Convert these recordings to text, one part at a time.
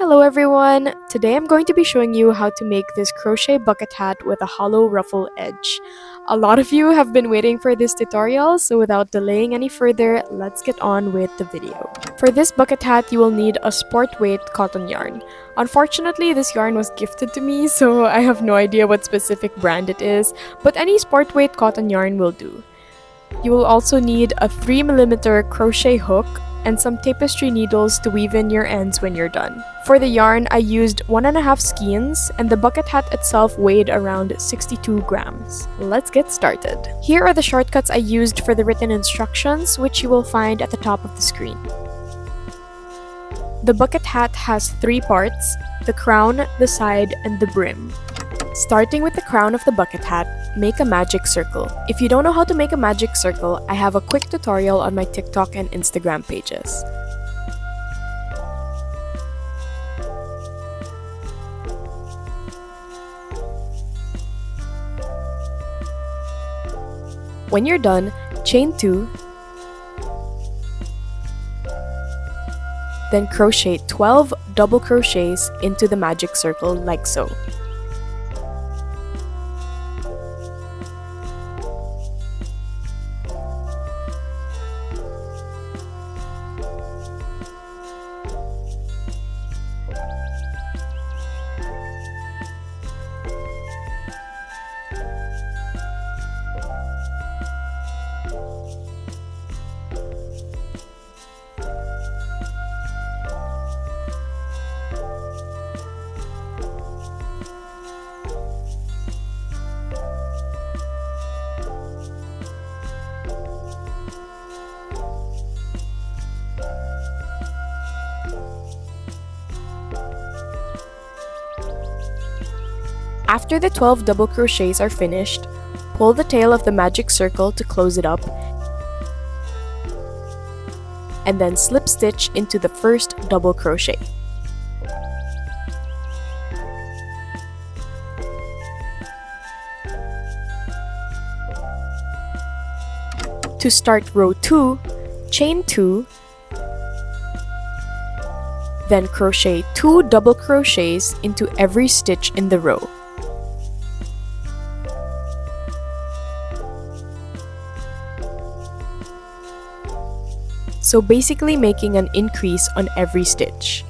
Hello everyone! Today I'm going to be showing you how to make this crochet bucket hat with a hollow ruffle edge. A lot of you have been waiting for this tutorial, so without delaying any further, let's get on with the video. For this bucket hat, you will need a sport weight cotton yarn. Unfortunately, this yarn was gifted to me, so I have no idea what specific brand it is, but any sport weight cotton yarn will do. You will also need a 3mm crochet hook and some tapestry needles to weave in your ends when you're done. For the yarn, I used 1.5 skeins, and the bucket hat itself weighed around 62 grams. Let's get started. Here are the shortcuts I used for the written instructions, which you will find at the top of the screen. The bucket hat has 3 parts: the crown, the side, and the brim. Starting with the crown of the bucket hat, make a magic circle. If you don't know how to make a magic circle, I have a quick tutorial on my TikTok and Instagram pages. When you're done, chain 2, then crochet 12 double crochets into the magic circle like so. After the 12 double crochets are finished, pull the tail of the magic circle to close it up, and then slip stitch into the first double crochet. To start row 2, chain 2, then crochet 2 double crochets into every stitch in the row. So basically making an increase on every stitch.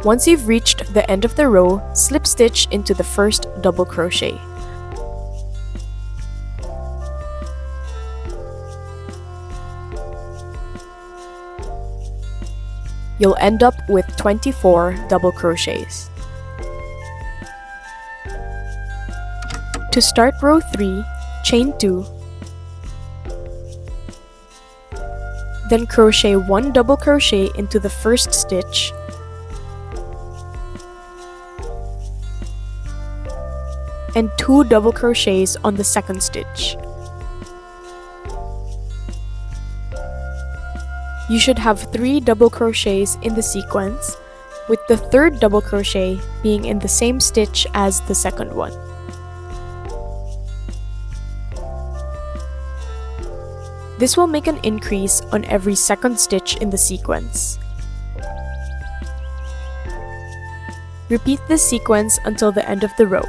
Once you've reached the end of the row, slip stitch into the first double crochet. You'll end up with 24 double crochets. To start row 3, chain 2, then crochet 1 double crochet into the first stitch, and 2 double crochets on the second stitch. You should have 3 double crochets in the sequence, with the third double crochet being in the same stitch as the second one. This will make an increase on every second stitch in the sequence. Repeat this sequence until the end of the row.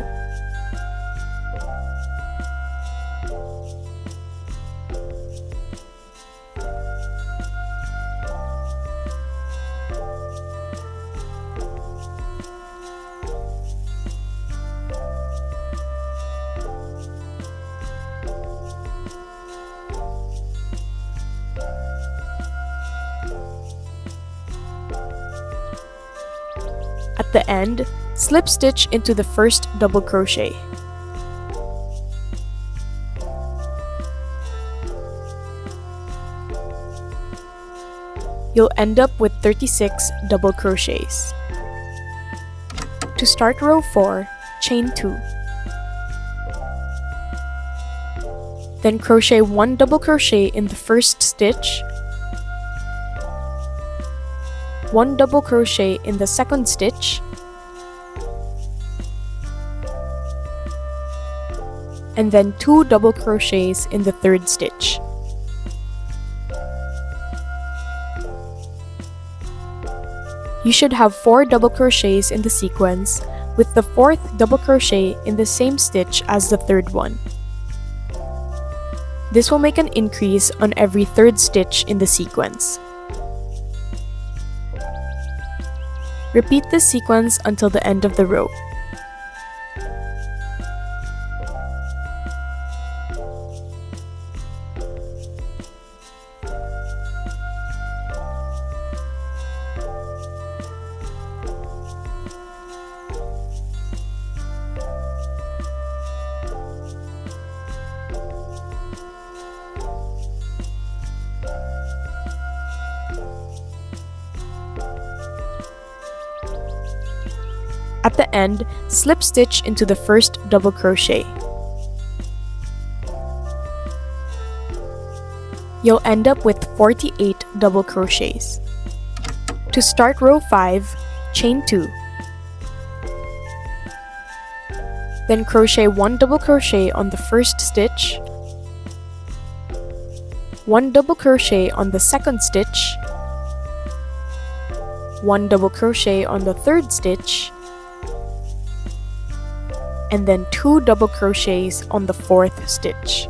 At the end, slip stitch into the first double crochet. You'll end up with 36 double crochets. To start row 4, chain 2. Then crochet 1 double crochet in the first stitch, 1 double crochet in the second stitch, and then 2 double crochets in the third stitch. You should have 4 double crochets in the sequence, with the 4th double crochet in the same stitch as the third one. This will make an increase on every third stitch in the sequence. Repeat this sequence until the end of the row. At the end, slip stitch into the first double crochet. You'll end up with 48 double crochets. To start row 5, chain 2. Then crochet 1 double crochet on the first stitch, 1 double crochet on the second stitch, 1 double crochet on the third stitch, and then 2 double crochets on the fourth stitch.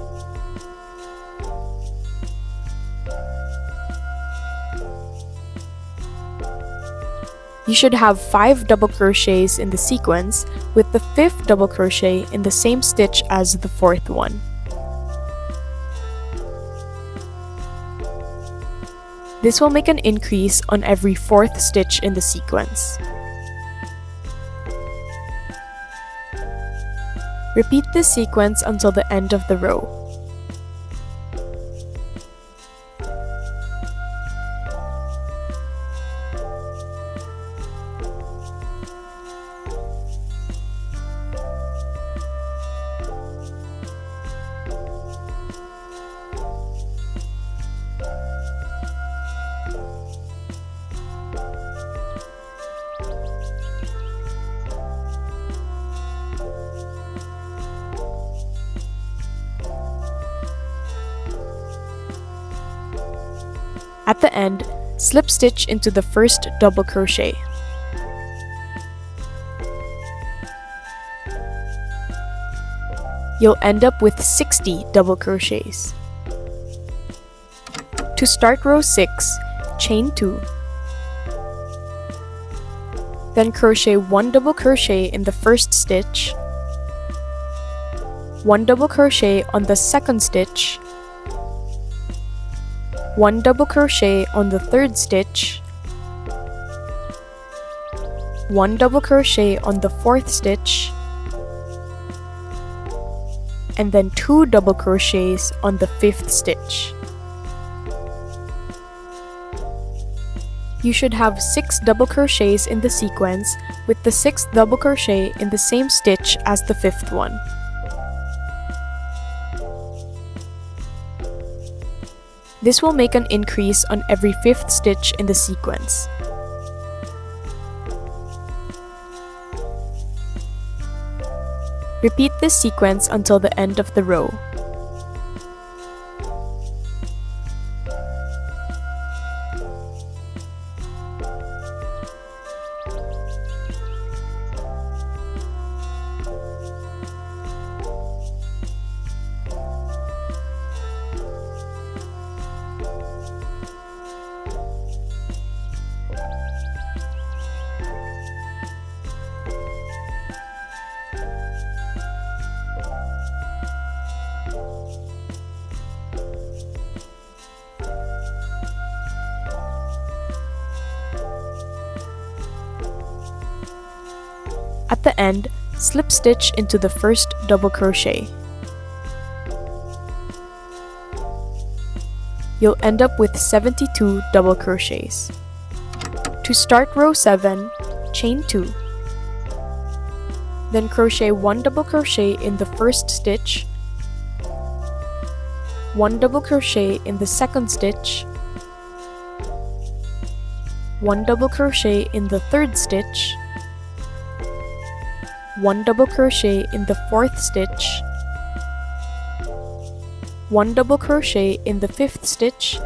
You should have 5 double crochets in the sequence, with the 5th double crochet in the same stitch as the 4th one. This will make an increase on every 4th stitch in the sequence. Repeat this sequence until the end of the row. At the end, slip stitch into the first double crochet. You'll end up with 60 double crochets. To start row 6, chain 2. Then crochet 1 double crochet in the first stitch, 1 double crochet on the second stitch, 1 double crochet on the third stitch, 1 double crochet on the fourth stitch, and then 2 double crochets on the 5th stitch. You should have 6 double crochets in the sequence, with the 6th double crochet in the same stitch as the 5th one. This will make an increase on every 5th stitch in the sequence. Repeat this sequence until the end of the row. At the end, slip stitch into the first double crochet. You'll end up with 72 double crochets. To start row 7, chain 2. Then crochet 1 double crochet in the first stitch, 1 double crochet in the second stitch, 1 double crochet in the third stitch, 1 double crochet in the fourth stitch, 1 double crochet in the fifth stitch,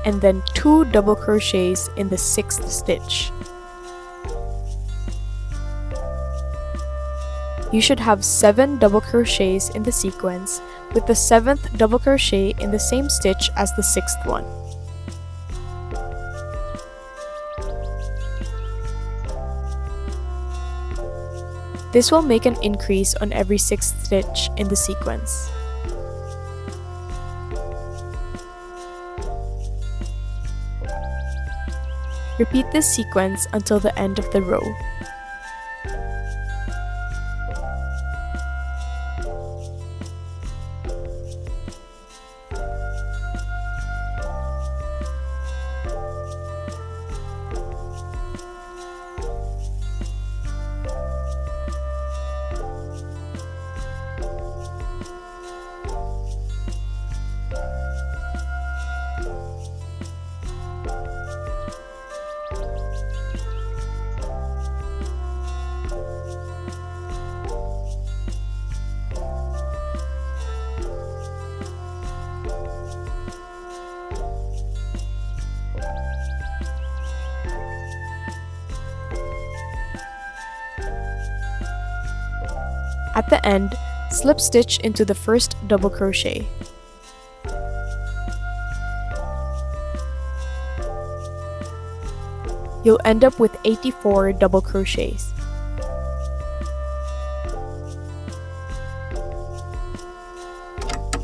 and then 2 double crochets in the sixth stitch. You should have 7 double crochets in the sequence, with the 7th double crochet in the same stitch as the 6th one. This will make an increase on every 6th stitch in the sequence. Repeat this sequence until the end of the row. At the end, slip stitch into the first double crochet. You'll end up with 84 double crochets.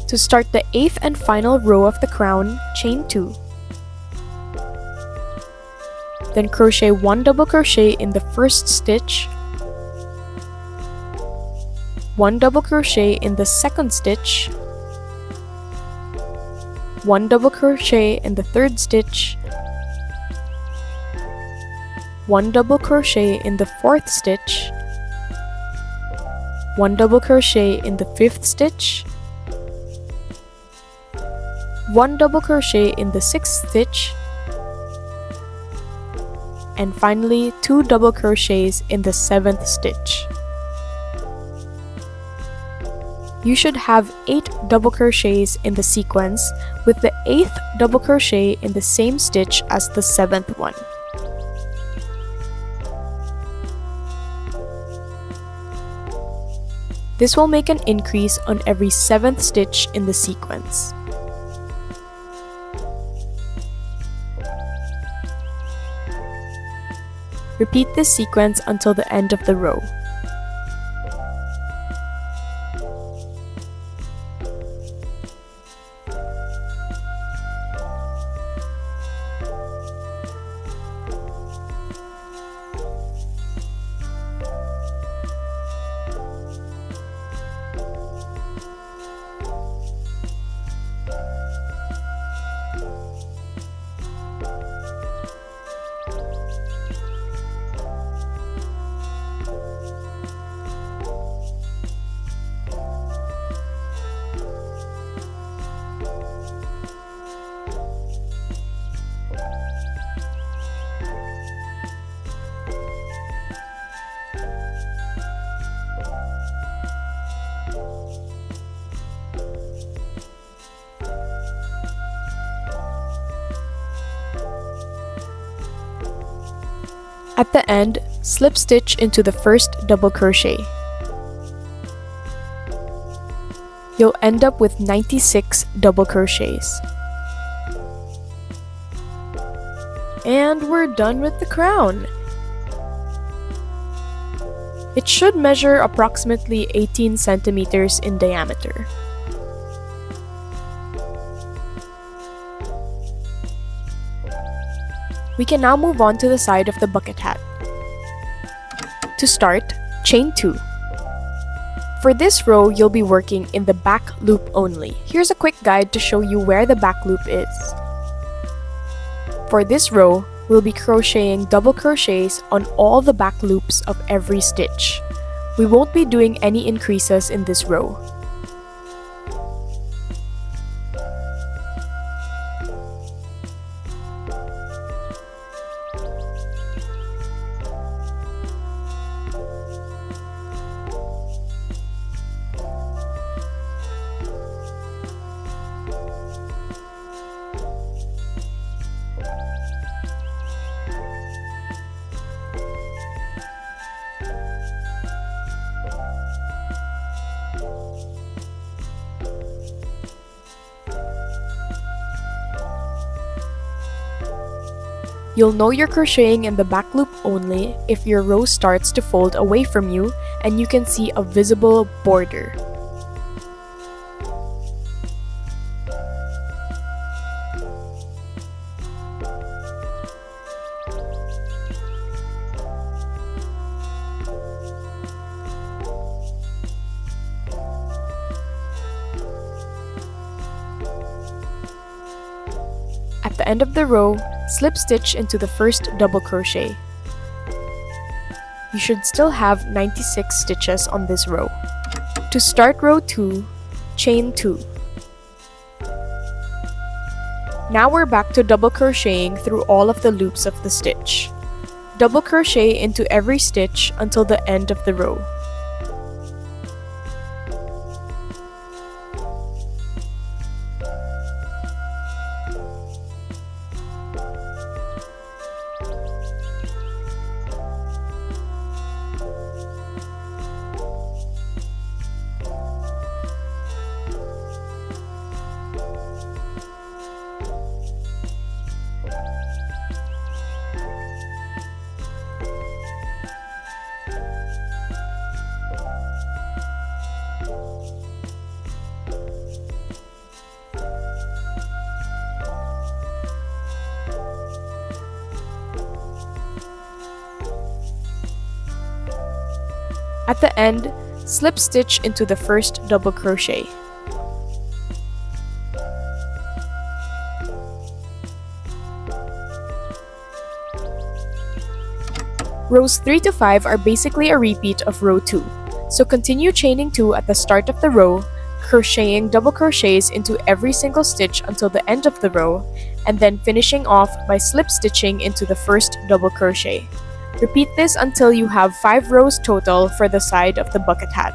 To start the 8th and final row of the crown, chain 2. Then crochet 1 double crochet in the first stitch, 1 double crochet in the second stitch, 1 double crochet in the third stitch, 1 double crochet in the fourth stitch, 1 double crochet in the fifth stitch, 1 double crochet in the sixth stitch, and finally 2 double crochets in the 7th stitch. You should have 8 double crochets in the sequence, with the 8th double crochet in the same stitch as the 7th one. This will make an increase on every 7th stitch in the sequence. Repeat this sequence until the end of the row. At the end, slip stitch into the first double crochet. You'll end up with 96 double crochets. And we're done with the crown! It should measure approximately 18 centimeters in diameter. We can now move on to the side of the bucket hat. To start, chain 2. For this row, you'll be working in the back loop only. Here's a quick guide to show you where the back loop is. For this row, we'll be crocheting double crochets on all the back loops of every stitch. We won't be doing any increases in this row. You'll know you're crocheting in the back loop only if your row starts to fold away from you and you can see a visible border. At the end of the row, slip stitch into the first double crochet. You should still have 96 stitches on this row. To start row 2, chain 2. Now we're back to double crocheting through all of the loops of the stitch. Double crochet into every stitch until the end of the row. At the end, slip stitch into the first double crochet. Rows 3 to 5 are basically a repeat of row 2, so continue chaining 2 at the start of the row, crocheting double crochets into every single stitch until the end of the row, and then finishing off by slip stitching into the first double crochet. Repeat this until you have 5 rows total for the side of the bucket hat.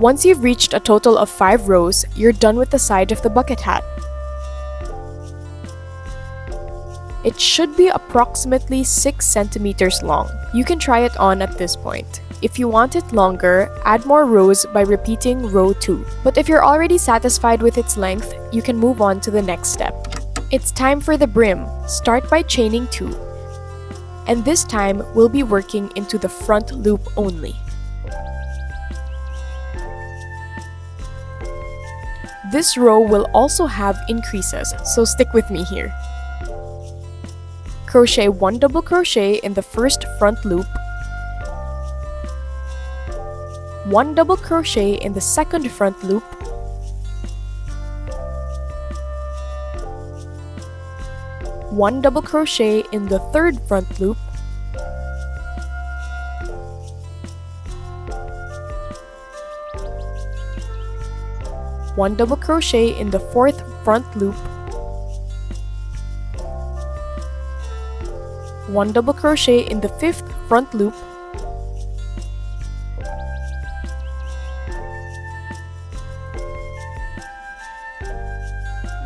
Once you've reached a total of 5 rows, you're done with the side of the bucket hat. It should be approximately 6 centimeters long. You can try it on at this point. If you want it longer, add more rows by repeating row 2. But if you're already satisfied with its length, you can move on to the next step. It's time for the brim. Start by chaining 2. And this time, we'll be working into the front loop only. This row will also have increases, so stick with me here. Crochet 1 double crochet in the first front loop, 1 double crochet in the second front loop, 1 double crochet in the third front loop, 1 double crochet in the fourth front loop, 1 double crochet in the fifth front loop,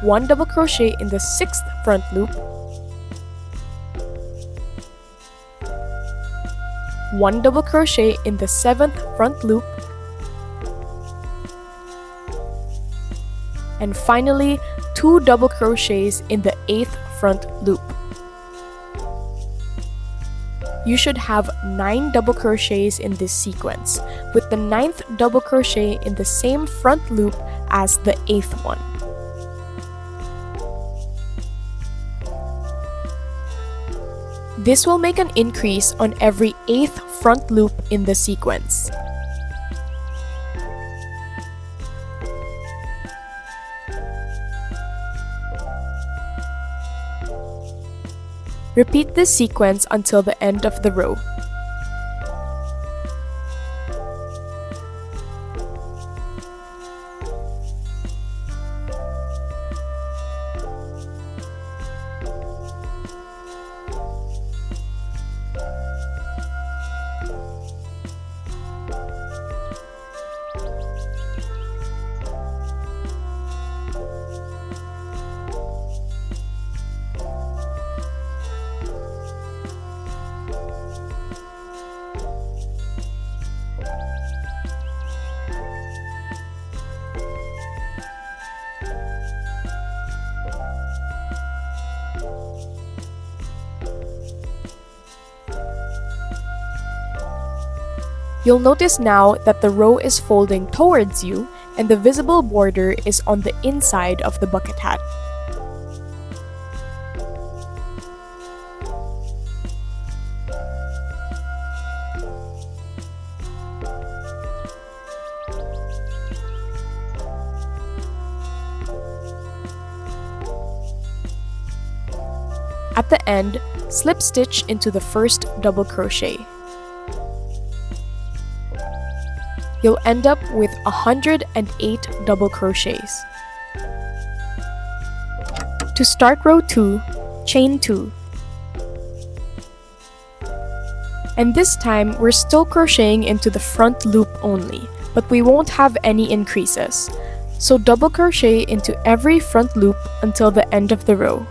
1 double crochet in the sixth front loop, 1 double crochet in the seventh front loop, and finally 2 double crochets in the 8th front loop. You should have 9 double crochets in this sequence, with the 9th double crochet in the same front loop as the 8th one. This will make an increase on every 8th front loop in the sequence. Repeat this sequence until the end of the row. You'll notice now that the row is folding towards you and the visible border is on the inside of the bucket hat. At the end, slip stitch into the first double crochet. You'll end up with 108 double crochets. To start row 2, chain 2. And this time, we're still crocheting into the front loop only, but we won't have any increases. So double crochet into every front loop until the end of the row.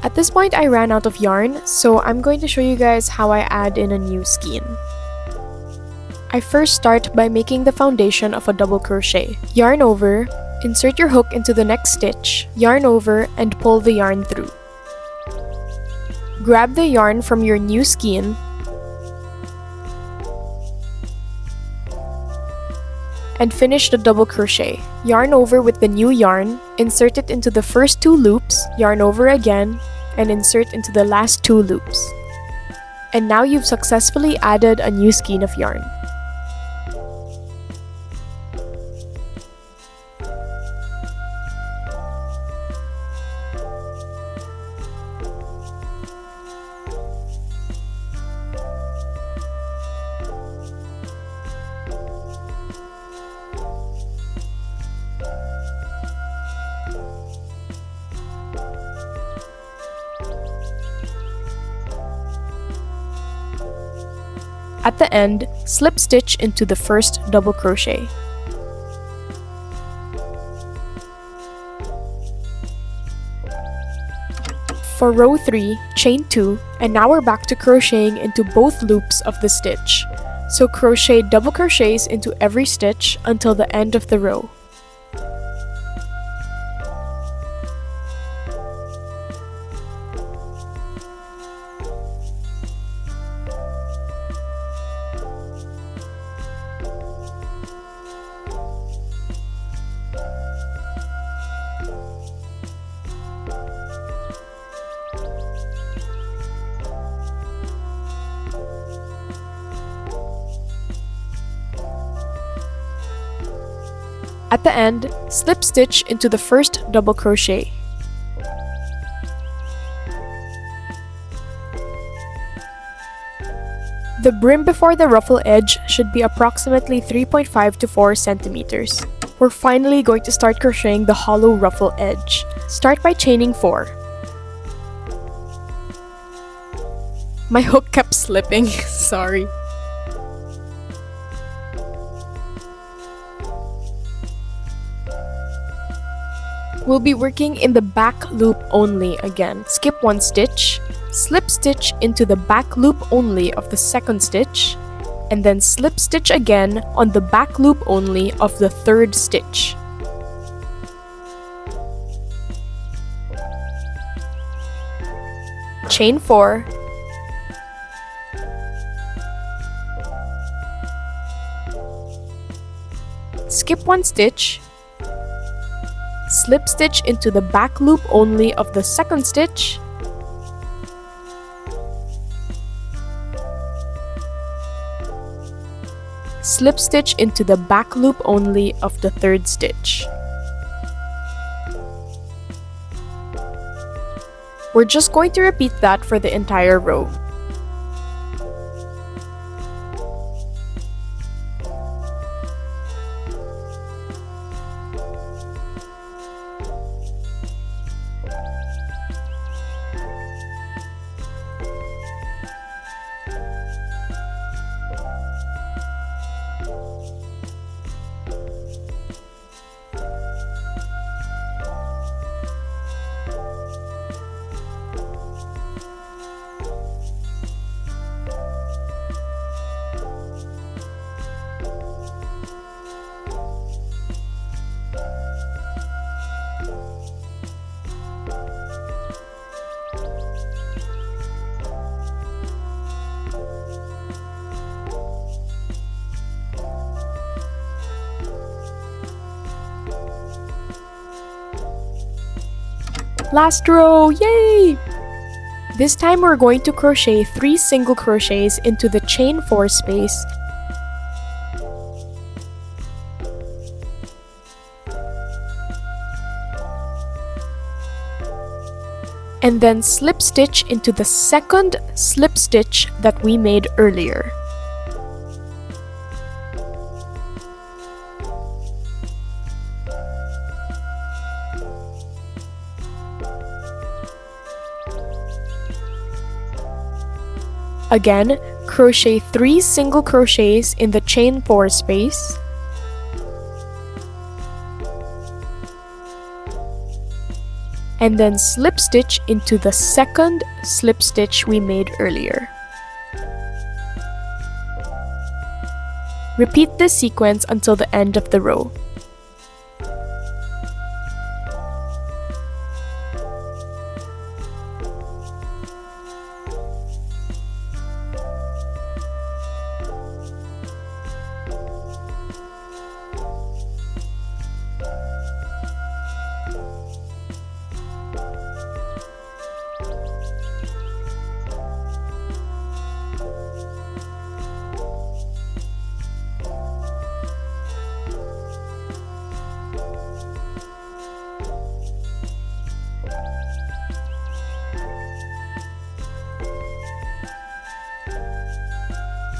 At this point, I ran out of yarn, so I'm going to show you guys how I add in a new skein. I first start by making the foundation of a double crochet. Yarn over, insert your hook into the next stitch, yarn over, and pull the yarn through. Grab the yarn from your new skein and finish the double crochet. Yarn over with the new yarn, insert it into the first 2 loops, yarn over again, and insert into the last 2 loops. And now you've successfully added a new skein of yarn. At the end, slip stitch into the first double crochet. For row 3, chain 2, and now we're back to crocheting into both loops of the stitch. So crochet double crochets into every stitch until the end of the row. At the end, slip stitch into the first double crochet. The brim before the ruffle edge should be approximately 3.5 to 4 centimeters. We're finally going to start crocheting the hollow ruffle edge. Start by chaining 4. My hook kept slipping, sorry. We'll be working in the back loop only again. Skip 1 stitch, slip stitch into the back loop only of the second stitch, and then slip stitch again on the back loop only of the third stitch. Chain 4, skip 1 stitch, slip stitch into the back loop only of the second stitch, slip stitch into the back loop only of the third stitch. We're just going to repeat that for the entire row. Last row, yay! This time we're going to crochet 3 single crochets into the chain 4 space and then slip stitch into the second slip stitch that we made earlier. Again, crochet 3 single crochets in the chain 4 space, and then slip stitch into the second slip stitch we made earlier. Repeat this sequence until the end of the row.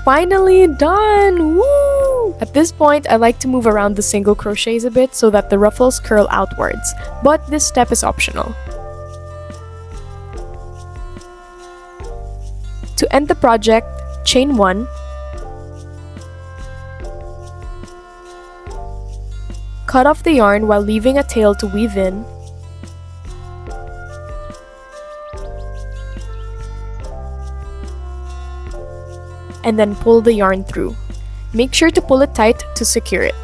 Finally done! Woo! At this point, I like to move around the single crochets a bit so that the ruffles curl outwards, but this step is optional. To end the project, chain 1, cut off the yarn while leaving a tail to weave in. And then pull the yarn through. Make sure to pull it tight to secure it.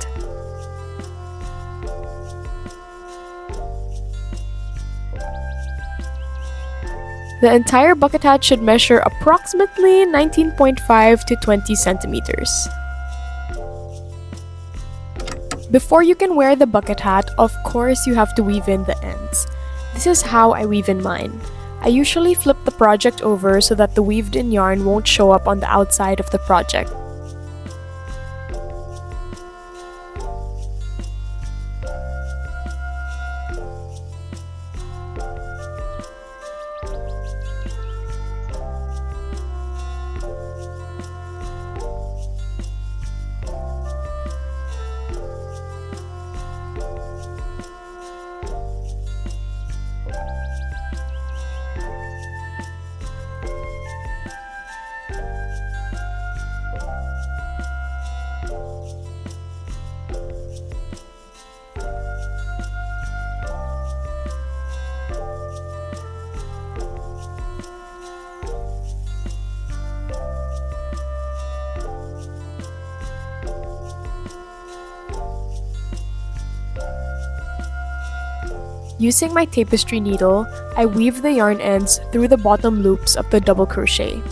The entire bucket hat should measure approximately 19.5 to 20 centimeters. Before you can wear the bucket hat, of course you have to weave in the ends. This is how I weave in mine. I usually flip the project over so that the weaved in yarn won't show up on the outside of the project. Using my tapestry needle, I weave the yarn ends through the bottom loops of the double crochet.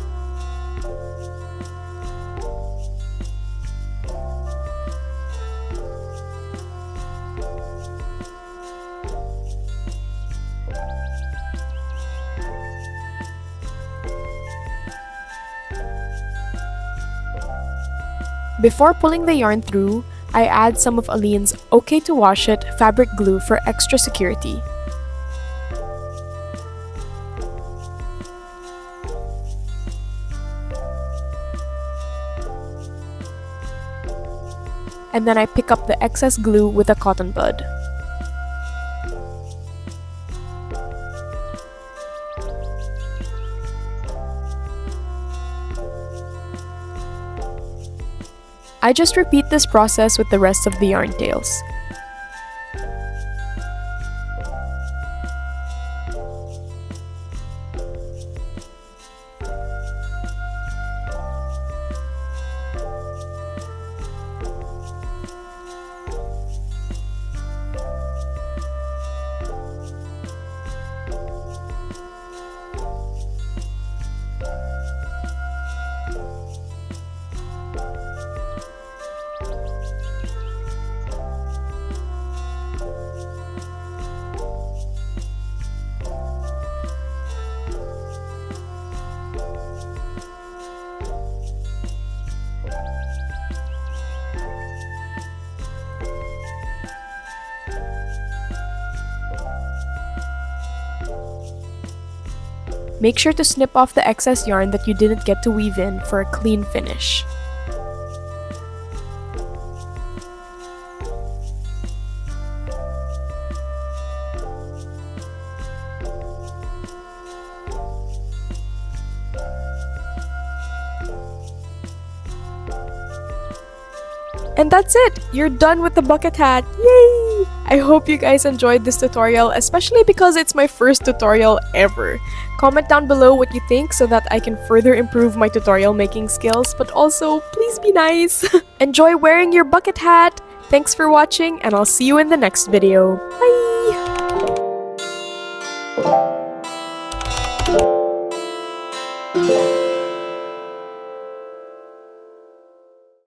Before pulling the yarn through, I add some of Aleene's OK to Wash It fabric glue for extra security. And then I pick up the excess glue with a cotton bud. I just repeat this process with the rest of the yarn tails. Make sure to snip off the excess yarn that you didn't get to weave in for a clean finish. And that's it! You're done with the bucket hat! Yay! I hope you guys enjoyed this tutorial, especially because it's my first tutorial ever. Comment down below what you think so that I can further improve my tutorial making skills, but also, please be nice! Enjoy wearing your bucket hat! Thanks for watching, and I'll see you in the next video. Bye!